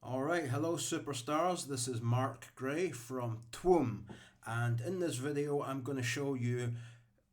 Alright, hello superstars, this is Mark Gray from TWOM, and in this video I'm going to show you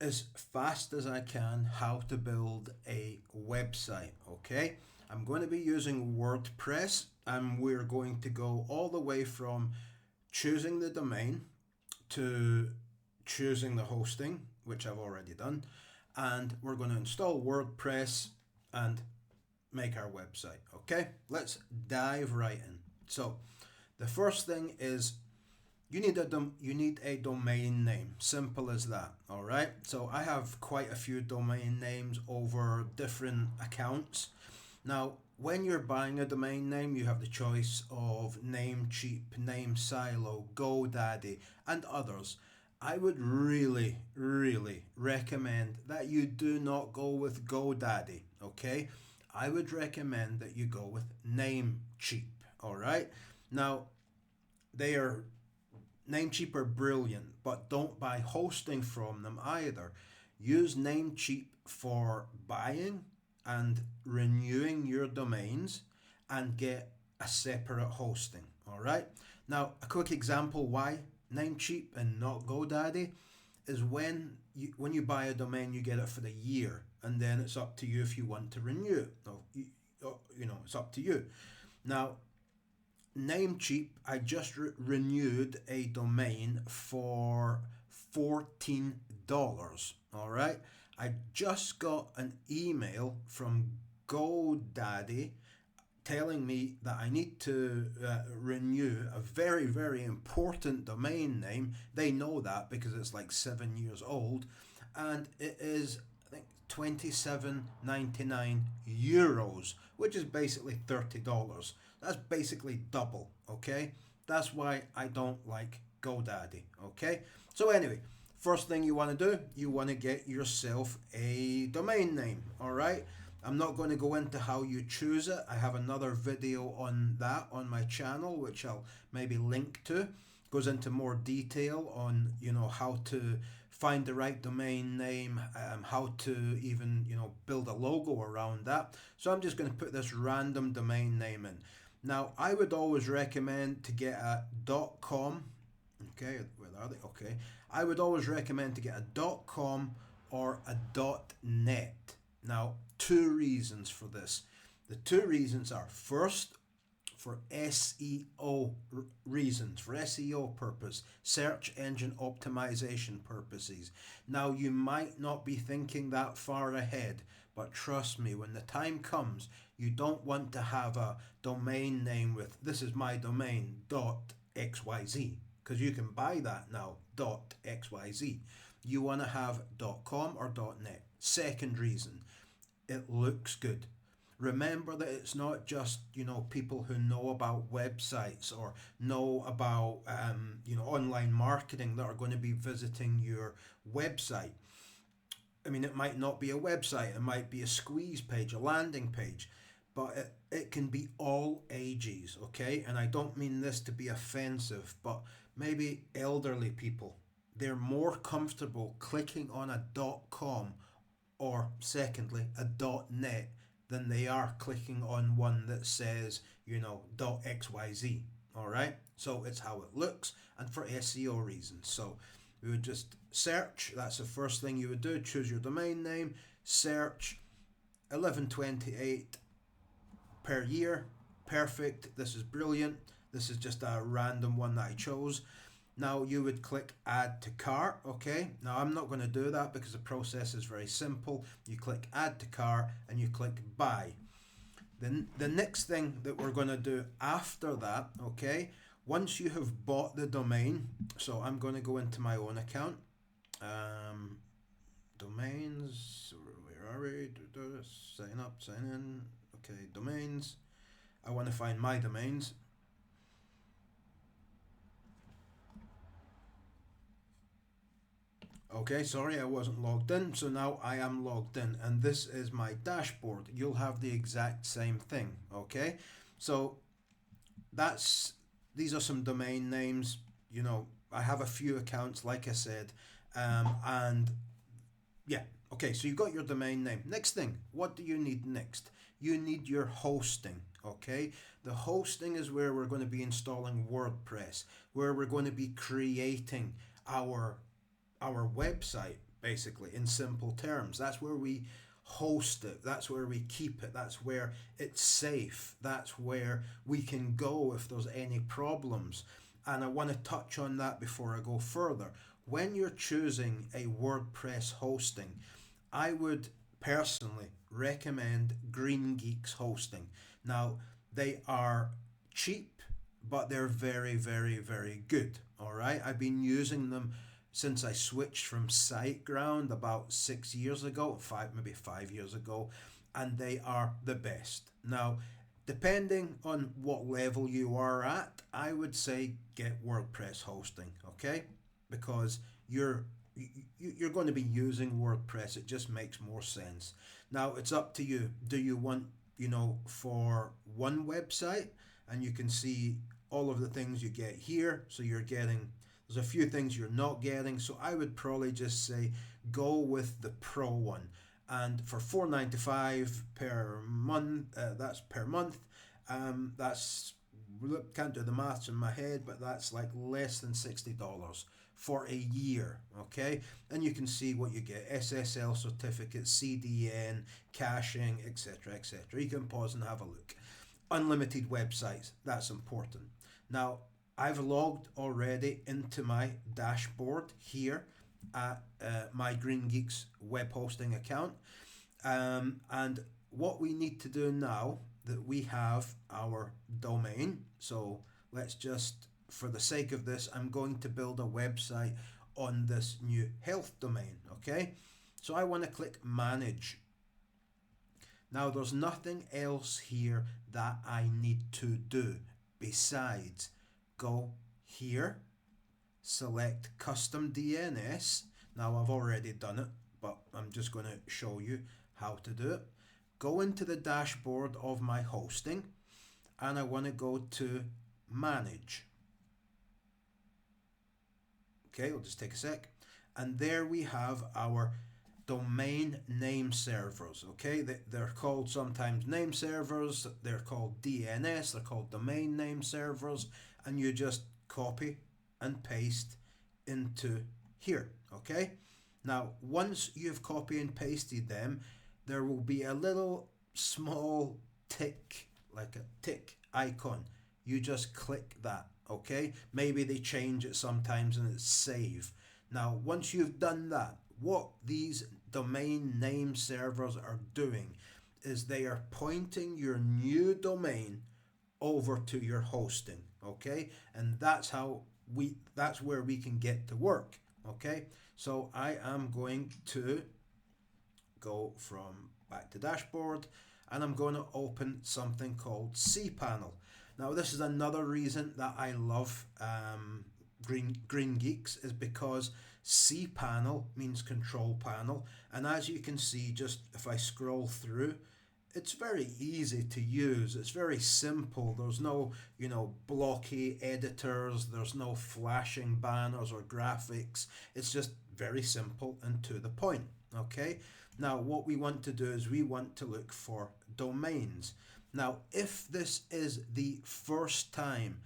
as fast as I can how to build a website. Okay, I'm going to be using WordPress, and we're going to go all the way from choosing the domain to choosing the hosting, which I've already done, and we're going to install WordPress and make our website. Okay, let's dive right in. So the first thing is you need a domain name. Simple as that. All right, so I have quite a few domain names over different accounts. Now when you're buying a domain name, you have the choice of Namecheap, NameSilo, GoDaddy and others. I would really recommend that you do not go with GoDaddy. Okay, I would recommend that you go with Namecheap. All right, now Namecheap are brilliant, but don't buy hosting from them either. Use Namecheap for buying and renewing your domains and get a separate hosting. All right, now a quick example why Namecheap and not GoDaddy is when you buy a domain, you get it for the year, and then it's up to you if you want to renew it. It's up to you. Now, Namecheap, I just renewed a domain for $14. All right, I just got an email from GoDaddy telling me that I need to renew a very important domain name. They know that because it's like 7 years old, and it is, I think, €27.99, which is basically $30. That's basically double. Okay, that's why I don't like GoDaddy. Okay, so anyway, first thing you want to do, you want to get yourself a domain name. All right, I'm not going to go into how you choose it. I have another video on that on my channel, which I'll maybe link to. It goes into more detail on how to find the right domain name, how to even build a logo around that. So I'm just going to put this random domain name in. Now I would always recommend to get a .com. Okay, where are they? Okay, I would always recommend to get a .com or a .net. Now, two reasons for this. The two reasons are, first, for SEO reasons, for SEO purpose, search engine optimization purposes. Now, you might not be thinking that far ahead, but trust me, when the time comes, you don't want to have a domain name with "this is my domain .xyz," because you can buy that now, .xyz. You want to have .com or .net. Second reason, it looks good. Remember that it's not just people who know about websites or know about online marketing that are going to be visiting your website. I mean, it might not be a website, it might be a squeeze page, a landing page, but it can be all ages. Okay, and I don't mean this to be offensive, but maybe elderly people, they're more comfortable clicking on a .com or, secondly, a .net than they are clicking on one that says .xyz. All right, so it's how it looks and for SEO reasons. So we would just search. That's the first thing you would do. Choose your domain name, search 1128 per year. Perfect, this is brilliant. This is just a random one that I chose. Now you would click add to cart. Okay, now I'm not going to do that because the process is very simple. You click add to cart and you click buy. Then the next thing that we're going to do after that, okay, once you have bought the domain, so I'm going to go into my own account, domains, where are we? Sign up, sign in. Okay, domains. I want to find my domains. Okay, sorry, I wasn't logged in, so now I am logged in, and this is my dashboard. You'll have the exact same thing. Okay, so these are some domain names. I have a few accounts, like I said, and yeah. Okay, so you got your domain name. Next thing, what do you need next? You need your hosting. okay? The hosting is where we're going to be installing WordPress, where we're going to be creating our website, basically, in simple terms. That's where we host it, that's where we keep it, that's where it's safe, that's where we can go if there's any problems. And I want to touch on that before I go further. When you're choosing a WordPress hosting, I would personally recommend GreenGeeks Hosting. Now, they are cheap, but they're very, very, very good. All right, I've been using them since I switched from SiteGround about 6 years ago, maybe 5 years ago, and they are the best. Now, depending on what level you are at, I would say get WordPress hosting, okay? Because you're going to be using WordPress. It just makes more sense. Now, it's up to you. Do you want, for one website, and you can see all of the things you get here, so there's a few things you're not getting, so I would probably just say go with the Pro one. And for $4.95 per month, that's per month. That's, can't do the maths in my head, but that's like less than $60 for a year, okay? And you can see what you get: SSL Certificate, CDN, caching, etc., etc. You can pause and have a look. Unlimited websites, that's important. Now, I've logged already into my dashboard here at my GreenGeeks web hosting account. And what we need to do now that we have our domain, so let's just, for the sake of this, I'm going to build a website on this new health domain, okay? So I want to click manage. Now, there's nothing else here that I need to do besides go here, select custom DNS. Now, I've already done it, but I'm just going to show you how to do it. Go into the dashboard of my hosting, and I want to go to manage. Okay, it'll just take a sec. And there we have our domain name servers. Okay, they're called sometimes name servers, they're called DNS, they're called domain name servers, and you just copy and paste into here. Okay, now once you've copy and pasted them, there will be a little small tick, like a tick icon. You just click that, okay? Maybe they change it sometimes and it's save. Now, once you've done that, what these domain name servers are doing is they are pointing your new domain over to your hosting, okay? And that's where we can get to work, okay? So I am going to go from back to dashboard, and I'm going to open something called cPanel. Now, this is another reason that I love GreenGeeks, is because cPanel means control panel, and as you can see, just if I scroll through, it's very easy to use. It's very simple. There's no, blocky editors. There's no flashing banners or graphics. It's just very simple and to the point, okay? Now, what we want to do is we want to look for domains. Now, if this is the first time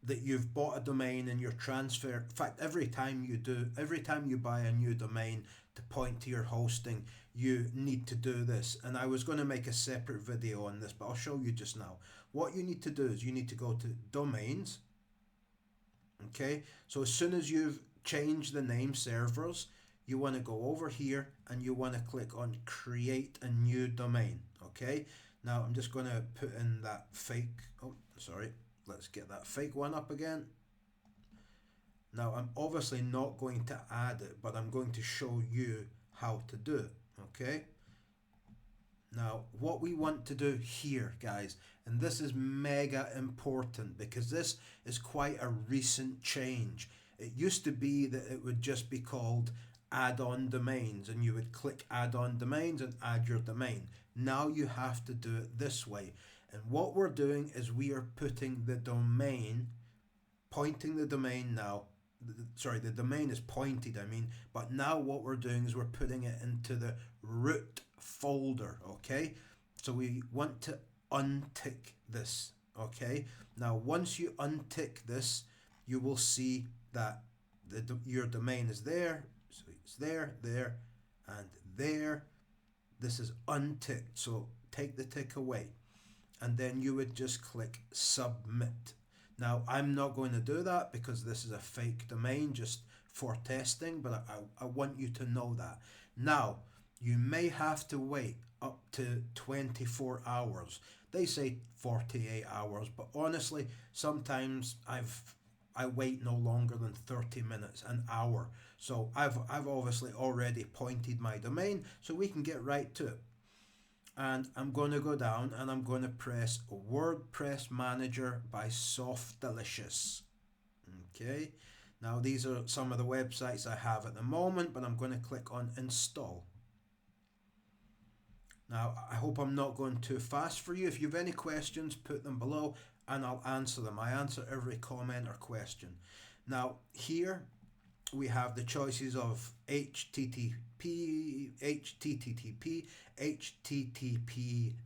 that you've bought a domain and you're transfer, in fact, every time you buy a new domain to point to your hosting, you need to do this. And I was going to make a separate video on this, but I'll show you just now. What you need to do is you need to go to domains. Okay, so as soon as you've changed the name servers, you want to go over here and you want to click on create a new domain. Okay, now I'm just going to put in that fake, let's get that fake one up again. Now, I'm obviously not going to add it, but I'm going to show you how to do it, okay? Now, what we want to do here, guys, and this is mega important because this is quite a recent change. It used to be that it would just be called add-on domains, and you would click add-on domains and add your domain. Now you have to do it this way. And what we're doing is we are putting the domain, pointing the domain now, the domain is pointed, but now what we're doing is we're putting it into the root folder, okay? So we want to untick this. Okay, now once you untick this, you will see that your domain is there. So it's there, there, and there. This is unticked, so take the tick away, and then you would just click submit. Now I'm not going to do that because this is a fake domain just for testing, but I want you to know that. Now you may have to wait up to 24 hours. They say 48 hours, but honestly sometimes I wait no longer than 30 minutes, an hour. So I've obviously already pointed my domain, so we can get right to it. And I'm going to go down and I'm going to press WordPress Manager by Softalicious. Okay, now these are some of the websites I have at the moment, but I'm going to click on install. Now I hope I'm not going too fast for you. If you have any questions, put them below and I'll answer them. I answer every comment or question. Now here we have the choices of HTTP,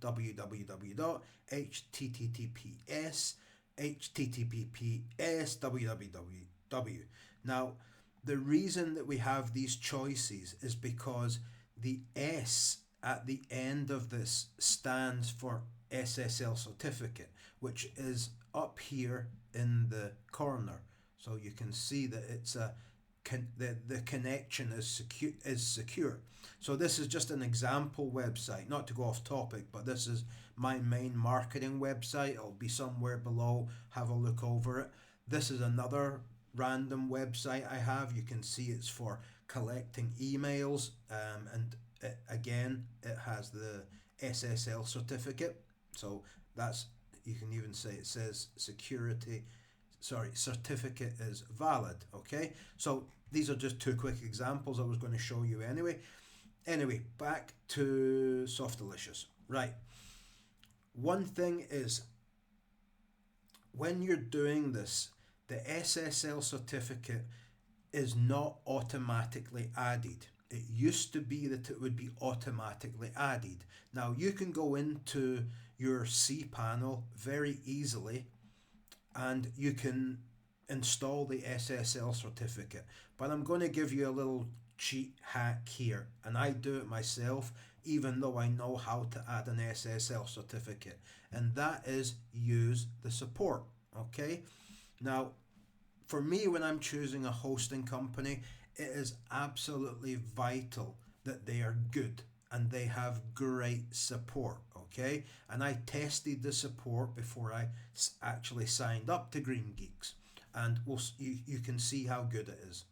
www, HTTPS, HTTPS, www. Now, the reason that we have these choices is because the S at the end of this stands for SSL Certificate, which is up here in the corner. So you can see that it's the connection is secure. So this is just an example website, not to go off topic, but this is my main marketing website. It'll be somewhere below. Have a look over it. This is another random website I have. You can see it's for collecting emails, and again it has the SSL certificate. So that's, you can even say it says certificate is valid. Okay, so these are just two quick examples I was going to show you anyway. Back to Softalicious. Right, one thing is, when you're doing this, the SSL certificate is not automatically added. It used to be that it would be automatically added. Now you can go into your cPanel very easily and you can install the SSL certificate, but I'm going to give you a little cheat hack here, and I do it myself even though I know how to add an SSL certificate, and that is use the support. Okay, now for me, when I'm choosing a hosting company, it is absolutely vital that they are good and they have great support. Okay, and I tested the support before I actually signed up to GreenGeeks, and you can see how good it is.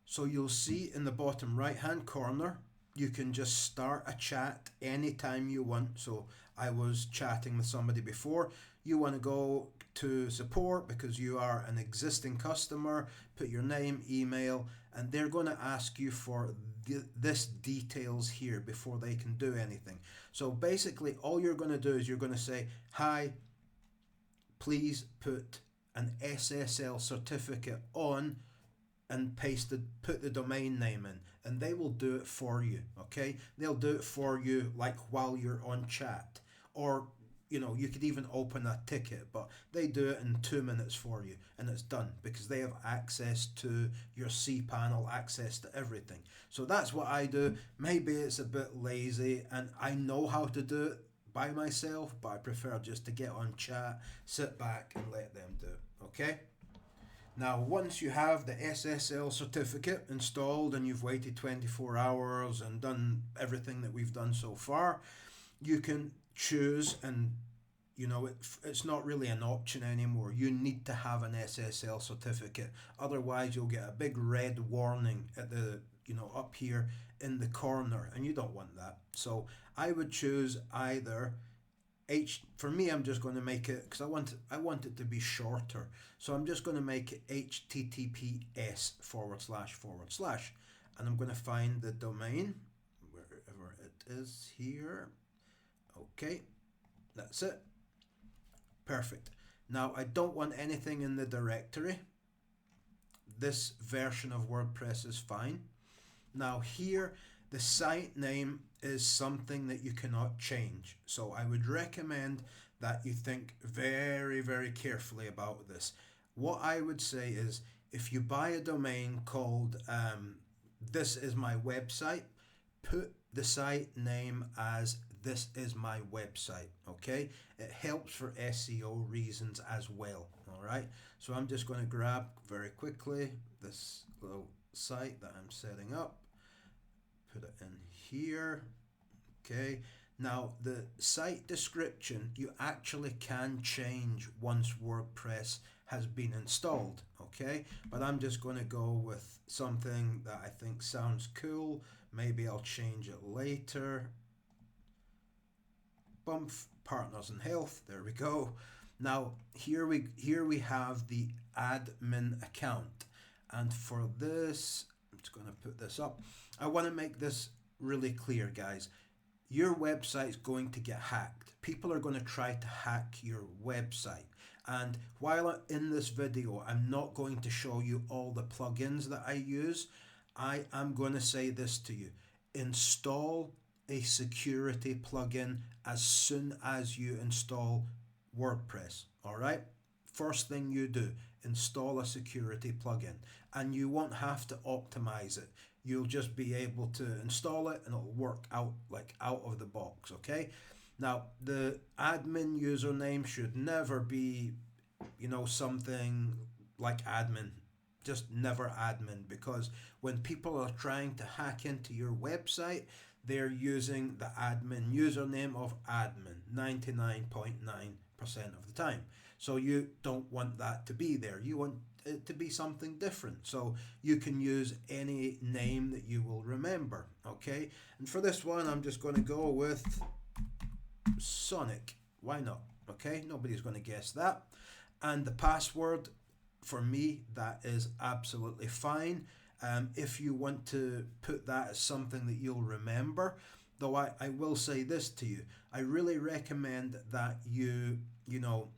So you'll see in the bottom right hand corner, you can just start a chat anytime you want. So I was chatting with somebody before. You want to go to support because you are an existing customer, put your name, email, and they're going to ask you for this details here before they can do anything. So basically all you're going to do is you're going to say, hi, please put an SSL certificate on, and put the domain name in, and they will do it for you. Okay, they'll do it for you like while you're on chat, or you could even open a ticket, but they do it in 2 minutes for you and it's done because they have access to your cPanel, access to everything. So that's what I do. Maybe it's a bit lazy and I know how to do it by myself, but I prefer just to get on chat, sit back and let them do it. Okay, now once you have the SSL certificate installed and you've waited 24 hours and done everything that we've done so far, you can choose, and it's not really an option anymore. You need to have an SSL certificate, otherwise you'll get a big red warning at the up here in the corner, and you don't want that. So I would choose either for me, I'm just going to make it, because I want it to be shorter, so I'm just going to make it HTTPS // and I'm going to find the domain wherever it is here. Okay, that's it. Perfect. Now I don't want anything in the directory. This version of WordPress is fine. Now here, the site name is something that you cannot change. So I would recommend that you think very, very carefully about this. What I would say is, if you buy a domain called this is my website, put the site name as this is my website, okay? It helps for SEO reasons as well, all right? So I'm just going to grab very quickly this little site that I'm setting up, put it in here, okay? Now the site description you actually can change once WordPress has been installed, okay? But I'm just going to go with something that I think sounds cool. Maybe I'll change it later. Bump partners in health, there we go. Now here we have the admin account, and for this I'm just going to put this up. I want to make this really clear, guys. Your website's going to get hacked. People are going to try to hack your website. And while in this video I'm not going to show you all the plugins that I use, I am going to say this to you. Install a security plugin as soon as you install WordPress, all right? First thing you do, install a security plugin, and you won't have to optimize it. You'll just be able to install it and it'll work out like out of the box, okay? Now, the admin username should never be, you know, something like admin. Just never admin, because when people are trying to hack into your website, they're using the admin username of admin 99.9% of the time. So you don't want that to be there. You want it to be something different. So you can use any name that you will remember, okay? And for this one, I'm just going to go with Sonic. Why not? Okay, nobody's going to guess that. And the password, for me, that is absolutely fine. If you want to put that as something that you'll remember, though I will say this to you, I really recommend that you know,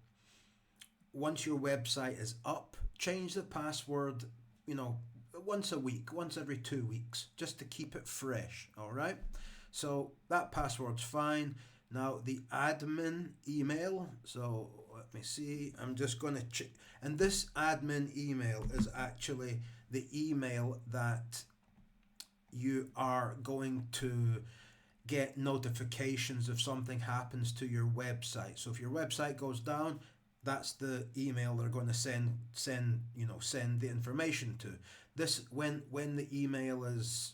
once your website is up, change the password, you know, once a week, once every 2 weeks, just to keep it fresh, all right? So that password's fine. Now the admin email, so let me see, I'm just going to check, and this admin email is actually the email that you are going to get notifications if something happens to your website. So if your website goes down, that's the email they're going to send the information to. This when the email is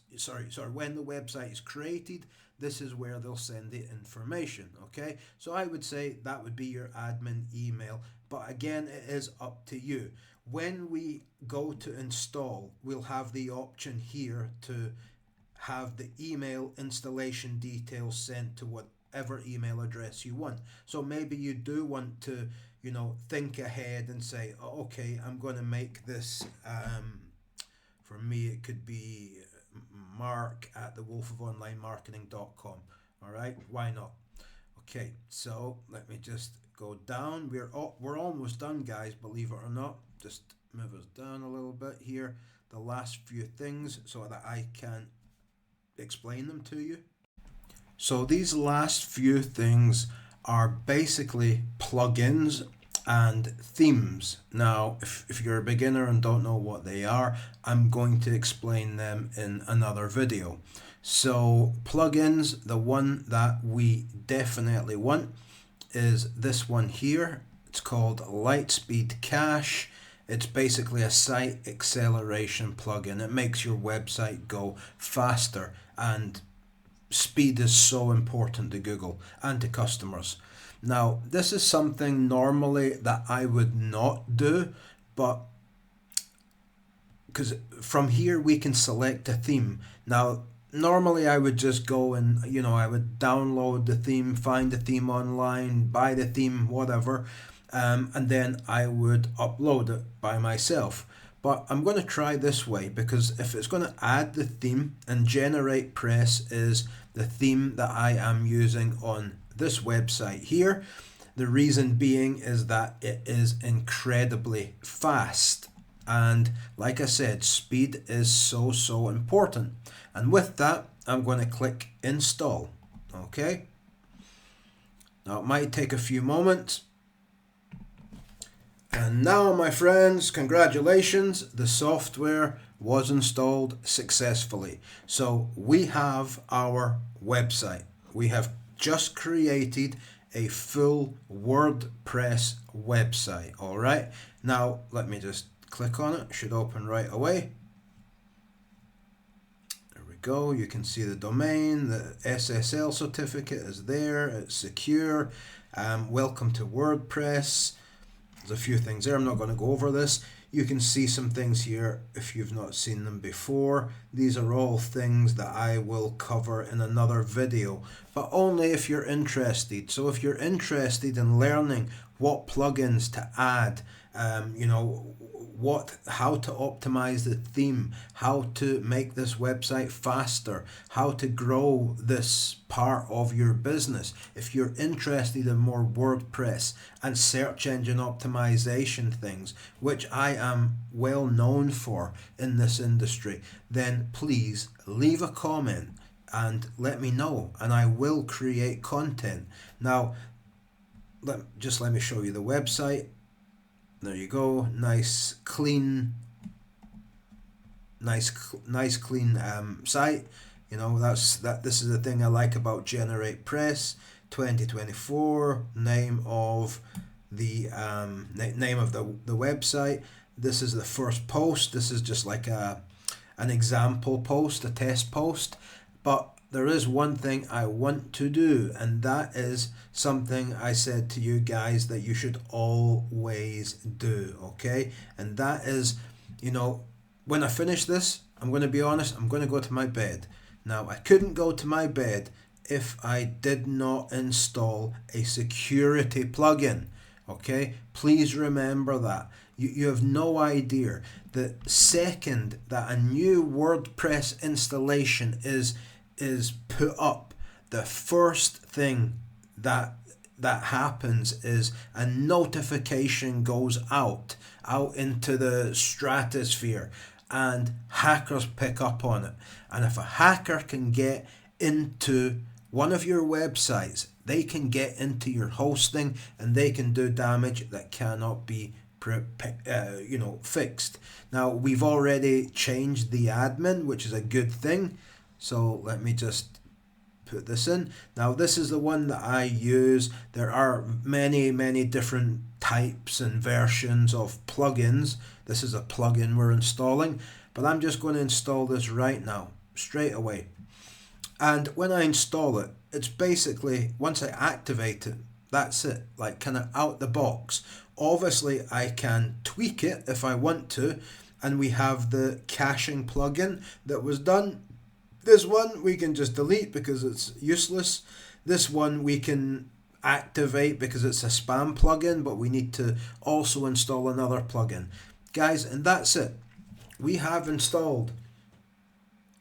when the website is created, this is where they'll send the information, okay? So I would say that would be your admin email, but again, it is up to you. When we go to install, we'll have the option here to have the email installation details sent to whatever email address you want. So maybe you do want to, you know, think ahead and say, oh, okay, I'm going to make this, for me it could be mark@thewolfofonlinemarketing.com. All right, why not? Okay, so let me just go down. We're almost done, guys, believe it or not. Just move us down a little bit here, the last few things, so that I can explain them to you. So these last few things are basically plugins and themes. Now, if you're a beginner and don't know what they are, I'm going to explain them in another video. So plugins, the one that we definitely want is this one here. It's called Lightspeed Cache. It's basically a site acceleration plugin. It makes your website go faster, and speed is so important to Google and to customers. Now, this is something normally that I would not do, but because from here we can select a theme. Now, normally I would just go and, you know, I would download the theme, find the theme online, buy the theme, whatever, and then I would upload it by myself. But I'm going to try this way, because if it's going to add the theme, and GeneratePress is the theme that I am using on this website here, the reason being is that it is incredibly fast, and like I said, speed is so important. And with that, I'm going to click install. Okay. Now it might take a few moments. And now, my friends, congratulations, the software was installed successfully. So we have our website. We have just created a full WordPress website. All right. Now let me just click on it. It should open right away. There we go. You can see the domain. The SSL certificate is there. It's secure. Welcome to WordPress. There's a few things there. I'm not going to go over this. You can see some things here if you've not seen them before. These are all things that I will cover in another video, but only if you're interested. So if you're interested in learning what plugins to add, how to optimize the theme, how to make this website faster, how to grow this part of your business. If you're interested in more WordPress and search engine optimization things, which I am well known for in this industry, then please leave a comment and let me know, and I will create content. Now, let me show you the website. There you go. Nice clean site. You know, this is the thing I like about Generate Press 2024. Name of the website. This is the first post. This is just like an example post, a test post. But there is one thing I want to do, and that is something I said to you guys that you should always do, okay? And that is, when I finish this, I'm going to be honest, I'm going to go to my bed. Now, I couldn't go to my bed if I did not install a security plugin, okay? Please remember that. You have no idea. The second that a new WordPress installation is put up, the first thing that happens is a notification goes out into the stratosphere, and hackers pick up on it. And if a hacker can get into one of your websites, they can get into your hosting and they can do damage that cannot be fixed. Now, we've already changed the admin, which is a good thing. So let me just put this in. Now, this is the one that I use. There are many different types and versions of plugins. This is a plugin we're installing, but I'm just going to install this right now, straight away. And when I install it, it's basically, once I activate it, that's it, like kind of out the box. Obviously, I can tweak it if I want to, and we have the caching plugin that was done. This one we can just delete because it's useless. This one we can activate because it's a spam plugin, but we need to also install another plugin. Guys, and that's it. We have installed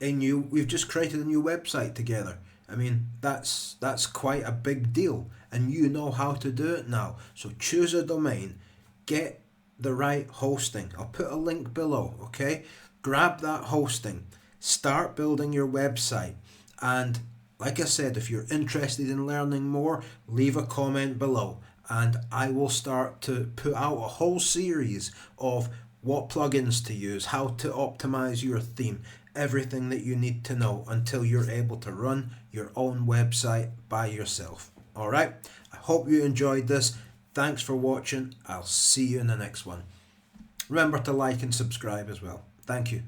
we've just created a new website together. I mean, that's quite a big deal, and you know how to do it now. So choose a domain, get the right hosting. I'll put a link below, okay? Grab that hosting. Start building your website, and like I said, if you're interested in learning more, leave a comment below and I will start to put out a whole series of what plugins to use, how to optimize your theme, everything that you need to know until you're able to run your own website by yourself. All right, I hope you enjoyed this. Thanks for watching. I'll see you in the next one. Remember to like and subscribe as well. Thank you.